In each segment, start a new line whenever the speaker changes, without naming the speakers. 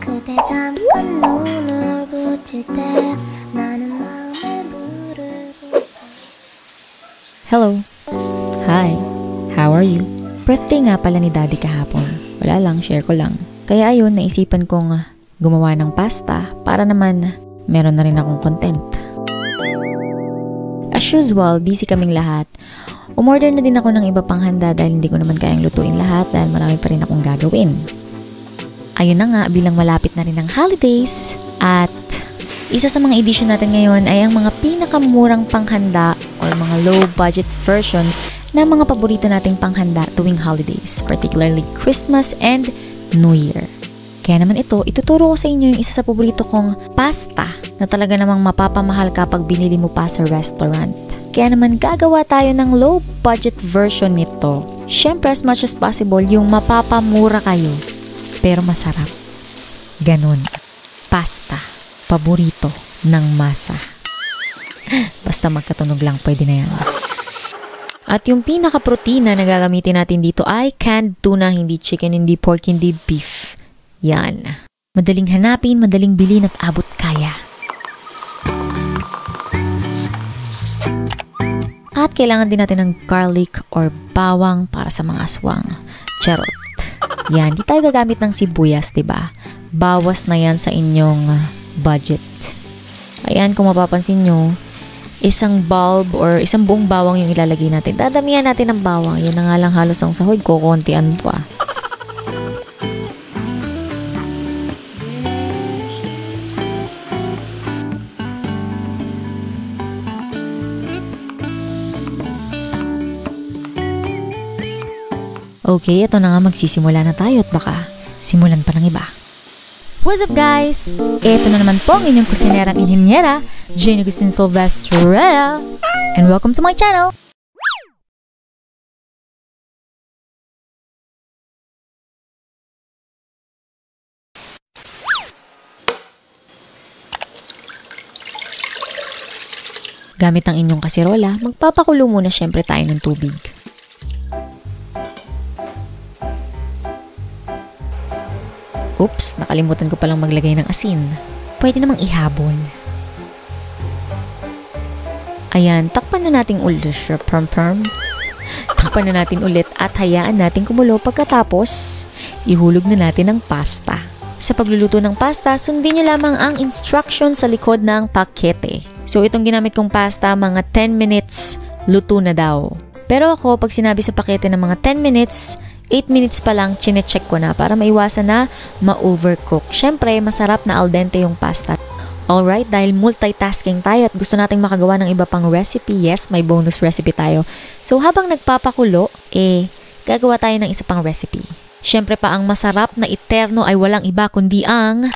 그대 잠깐 눈을 붙일 때 나는 마음에 부르고.
Hello. Hi. How are you? Birthday nga pala ni Daddy kahapon. Wala lang, share ko lang. Kaya ayun, naisipan kong gumawa ng pasta para naman meron na rin akong content. As usual, busy kaming lahat. Umorder na din ako ng iba pang handa dahil hindi ko naman kayang lutuin lahat dahil marami pa rin akong gagawin. Ayun na nga, bilang malapit na rin ang holidays at isa sa mga edition natin ngayon ay ang mga pinakamurang panghanda or mga low budget version na mga paborito nating panghanda tuwing holidays, particularly Christmas and New Year. Kaya naman ito, ituturo ko sa inyo yung isa sa paborito kong pasta na talaga namang mapapamahal kapag binili mo pa sa restaurant. Kaya naman gagawa tayo ng low budget version nito. Syempre as much as possible yung mapapamura kayo pero masarap. Ganun. Pasta. Paborito ng masa. Basta magkatunog lang, pwede na yan. At yung pinaka-protina na gagamitin natin dito ay canned tuna, hindi chicken, hindi pork, hindi beef. Yan. Madaling hanapin, madaling bilhin at abot kaya. At kailangan din natin ng garlic or bawang para sa mga aswang. Charot. Yan, di tayo gagamit ng sibuyas, diba? Bawas na yan sa inyong budget. Ayan, kung mapapansin nyo, isang bulb or isang buong bawang yung ilalagay natin. Dadamihan natin ng bawang. Yan na nga lang halos ang sahod ko, kontian pa. Okay, ito na nga, magsisimula na tayo at baka simulan pa ng iba. What's up guys? Ito na naman po ang inyong kusinerang inhinyera, Jane Agustin Silvestre, and welcome to my channel! Gamit ang inyong kasirola, magpapakulo muna syempre tayo ng tubig. Oops, nakalimutan ko palang maglagay ng asin. Pwede namang ihabol. Ayan, takpan na natin ulit siya. Takpan na natin ulit at hayaan natin kumulo pagkatapos ihulog na natin ang pasta. Sa pagluluto ng pasta, sundin nyo lamang ang instruction sa likod ng pakete. So itong ginamit kong pasta, mga 10 minutes, luto na daw. Pero ako, pag sinabi sa pakete ng mga 10 minutes, 8 minutes pa lang, chinecheck ko na para maiwasan na ma-overcook. Syempre, masarap na al dente yung pasta. Alright, dahil multitasking tayo at gusto nating makagawa ng iba pang recipe, yes, may bonus recipe tayo. So, habang nagpapakulo, gagawa tayo ng isa pang recipe. Syempre pa, ang masarap na eterno ay walang iba kundi ang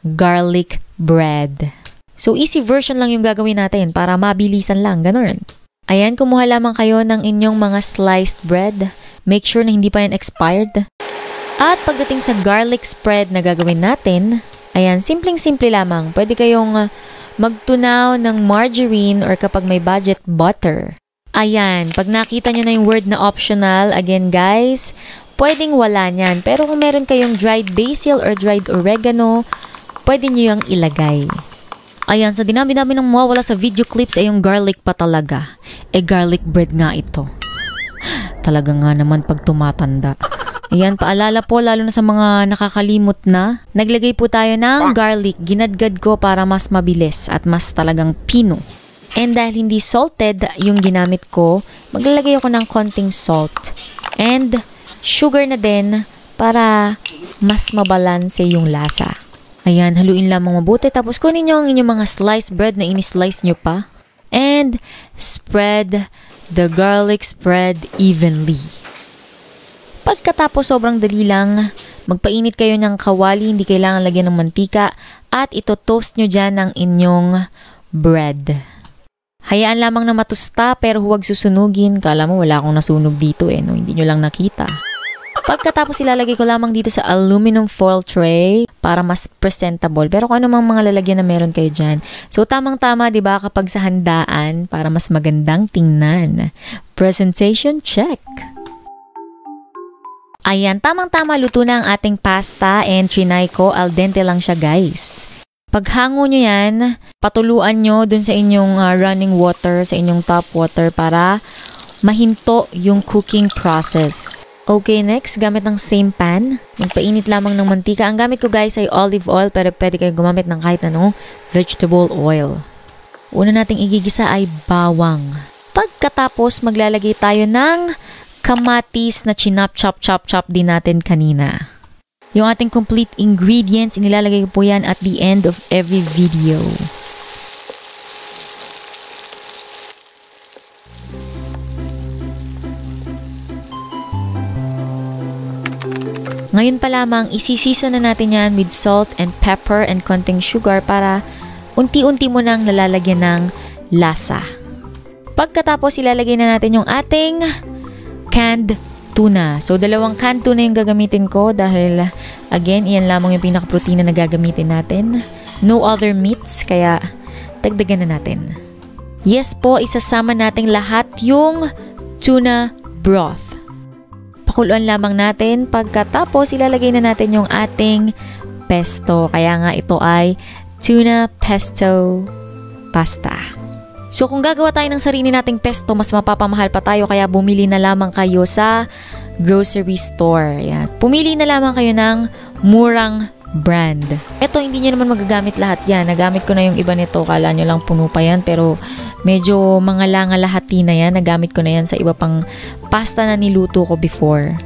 garlic bread. So, easy version lang yung gagawin natin para mabilisan lang, ganun. Ayan, kumuha lamang kayo ng inyong mga sliced bread. Make sure na hindi pa yan expired. At pagdating sa garlic spread na gagawin natin, ayan, simpleng-simple lamang. Pwede kayong magtunaw ng margarine or kapag may budget, butter. Ayan, pag nakita nyo na yung word na optional, again guys, pwedeng wala nyan. Pero kung meron kayong dried basil or dried oregano, pwede nyo yung ilagay. Ayan, sa dinami-dami ng mawawala sa video clips ay yung garlic pa talaga. Garlic bread nga ito. Talaga nga naman pag tumatanda. Ayan, paalala po lalo na sa mga nakakalimot na. Naglagay po tayo ng garlic. Ginadgad ko para mas mabilis at mas talagang pino. And dahil hindi salted yung ginamit ko, maglalagay ako ng konting salt. And sugar na din para mas mabalanse yung lasa. Ayan, haluin lamang mabuti. Tapos kunin nyo ang inyong mga sliced bread na ini-slice nyo pa. And spread the garlic spread evenly. Pagkatapos sobrang dali lang, magpainit kayo ng kawali, hindi kailangan lagyan ng mantika, at ito toast nyo dyan ang inyong bread. Hayaan lamang na matusta pero huwag susunugin. Kala mo wala akong nasunog dito no? Hindi nyo lang nakita. Pagkatapos ilalagay ko lamang dito sa aluminum foil tray para mas presentable. Pero kung ano mang mga lalagyan na meron kayo dyan. So tamang-tama, 'di ba, kapag sa handaan para mas magandang tingnan. Presentation check. Ayan, tamang-tama luto na ang ating pasta and trinay ko. Al dente lang siya, guys. Paghango nyo yan, patuluan nyo dun sa inyong running water, sa inyong top water para mahinto yung cooking process. Okay, next, gamit ng same pan. Nagpainit lamang ng mantika. Ang gamit ko, guys, ay olive oil, pero pwede kayo gumamit ng kahit anong vegetable oil. Una nating igigisa ay bawang. Pagkatapos, maglalagay tayo ng kamatis na chinop-chop-chop-chop din natin kanina. Yung ating complete ingredients, inilalagay ko po yan at the end of every video. Ngayon pa lamang, isisiso na natin yan with salt and pepper and konting sugar para unti-unti mo nang nalalagyan ng lasa. Pagkatapos, ilalagay na natin yung ating canned tuna. So, 2 canned tuna yung gagamitin ko dahil, again, iyan lamang yung pinaka-protein na gagamitin natin. No other meats, kaya dagdagan na natin. Yes po, isasama natin lahat yung tuna broth. Pakuluan lamang natin. Pagkatapos, ilalagay na natin yung ating pesto. Kaya nga ito ay tuna pesto pasta. So kung gagawa tayo ng sarili nating pesto, mas mapapamahal pa tayo kaya bumili na lamang kayo sa grocery store. Yan. Pumili na lamang kayo ng murang brand. Ito, hindi nyo naman magagamit lahat yan. Nagamit ko na yung iba nito. Kala nyo lang puno pa yan. Pero medyo mga langalahati na yan. Nagamit ko na yan sa iba pang pasta na niluto ko before.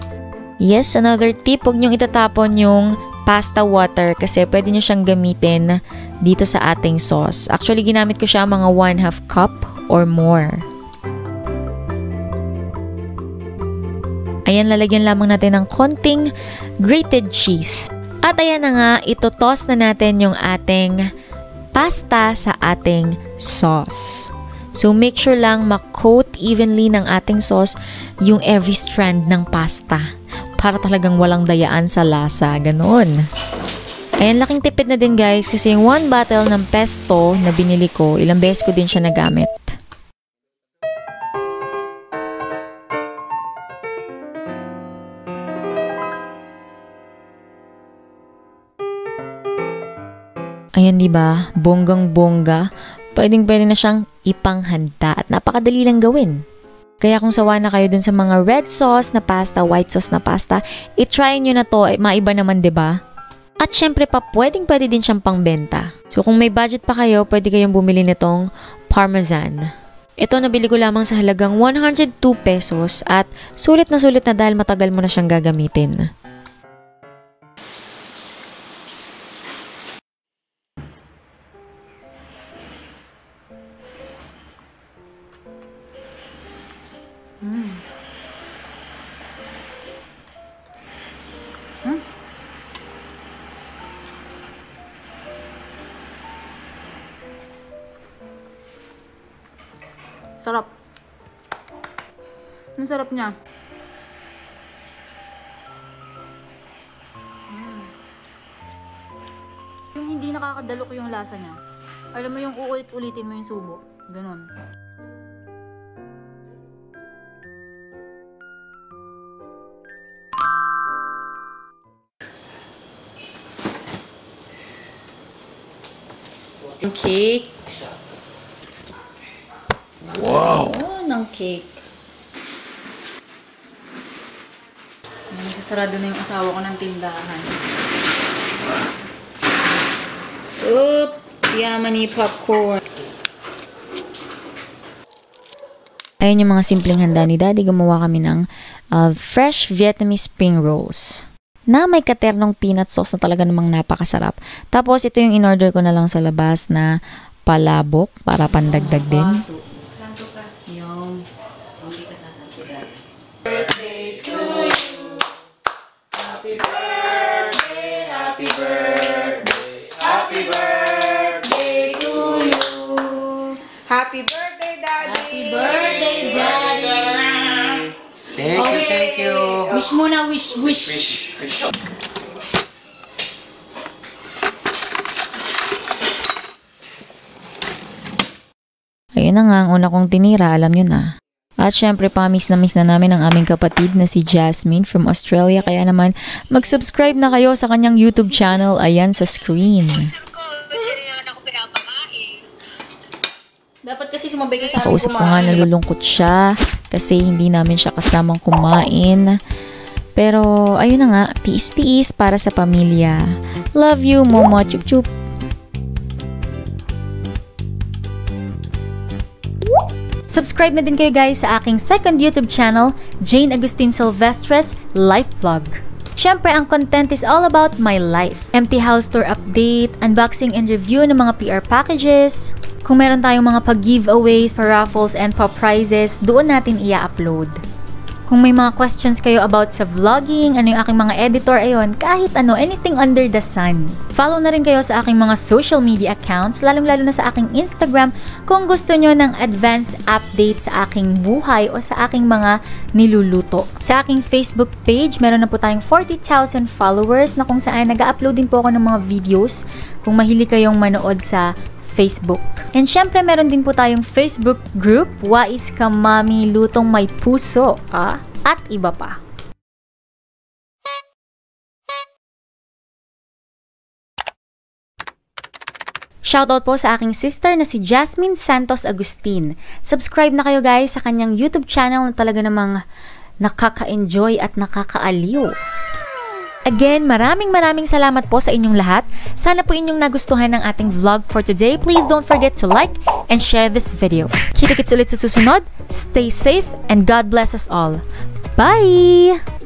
Yes, another tip. Huwag nyong itatapon yung pasta water kasi pwede nyo siyang gamitin dito sa ating sauce. Actually, ginamit ko siya mga 1/2 cup or more. Ayan, lalagyan lamang natin ng konting grated cheese. At ayan na nga, ito-toss na natin yung ating pasta sa ating sauce. So, make sure lang ma-coat evenly ng ating sauce yung every strand ng pasta para talagang walang dayaan sa lasa. Ganon. Ayan, laking tipid na din, guys, kasi yung 1 bottle ng pesto na binili ko, ilang beses ko din siya nagamit. Ayan, diba? Bonggang-bongga. Pwedeng-pwede na siyang ipanghanda at napakadali lang gawin. Kaya kung sawa na kayo dun sa mga red sauce na pasta, white sauce na pasta, i-try nyo na to. Maiba naman, diba? At syempre pa, pwedeng-pwede din siyang pangbenta. So kung may budget pa kayo, pwede kayong bumili nitong parmesan. Ito, nabili ko lamang sa halagang 102 pesos at sulit na dahil matagal mo na siyang gagamitin.
Sarap. Ang sarap niya. Yung hindi nakakadalok yung lasa niya. Alam mo yung uulit-ulitin mo yung subo. Ganon.
Yung cake. Wow! Oh, ng cake. Sarado na yung asawa ko ng tindahan. Oop! Yummy popcorn. Ayan yung mga simpleng handa ni Daddy. Gumawa kami ng fresh Vietnamese spring rolls na may katernong peanut sauce na talaga namang napakasarap. Tapos ito yung in-order ko na lang sa labas na palabok para pandagdag din.
Birthday to you. Happy birthday, happy birthday, happy birthday to you. Happy birthday, Daddy. Happy birthday, Daddy.
Thank you.
Wish muna, wish. Ayun na nga, ang una kong tinira, alam nyo na. At syempre, miss na namin ang aming kapatid na si Jasmine from Australia. Kaya naman, mag-subscribe na kayo sa kanyang YouTube channel. Ayan sa screen.
Dapat kasi sumabay ka sa amin
Kausap ko nga, nalulungkot siya kasi hindi namin siya kasamang kumain. Pero, ayun na nga, tiis-tiis para sa pamilya. Love you, Momo. Chup chup.
Subscribe na din kayo guys sa aking second YouTube channel, Jane Agustin Silvestres Life Vlog. Siyempre, ang content is all about my life. Empty house tour update, unboxing and review ng mga PR packages. Kung meron tayong mga pag-giveaways, pa-raffles, and pa-prizes, doon natin i-upload. Kung may mga questions kayo about sa vlogging, ano yung aking mga editor, ayun, kahit ano, anything under the sun. Follow na rin kayo sa aking mga social media accounts, lalong-lalo na sa aking Instagram kung gusto nyo ng advanced update sa aking buhay o sa aking mga niluluto. Sa aking Facebook page, meron na po tayong 40,000 followers na kung saan nag-upload din po ako ng mga videos kung mahilig kayong manood sa Facebook. And syempre, meron din po tayong Facebook group, Wais Ka Mami Lutong May Puso, at iba pa. Shoutout po sa aking sister na si Jasmine Santos Agustin. Subscribe na kayo guys sa kanyang YouTube channel na talaga namang nakaka-enjoy at nakakaaliw. Again, maraming salamat po sa inyong lahat. Sana po inyong nagustuhan ng ating vlog for today. Please don't forget to like and share this video. Kita-kits ulit sa susunod. Stay safe and God bless us all. Bye!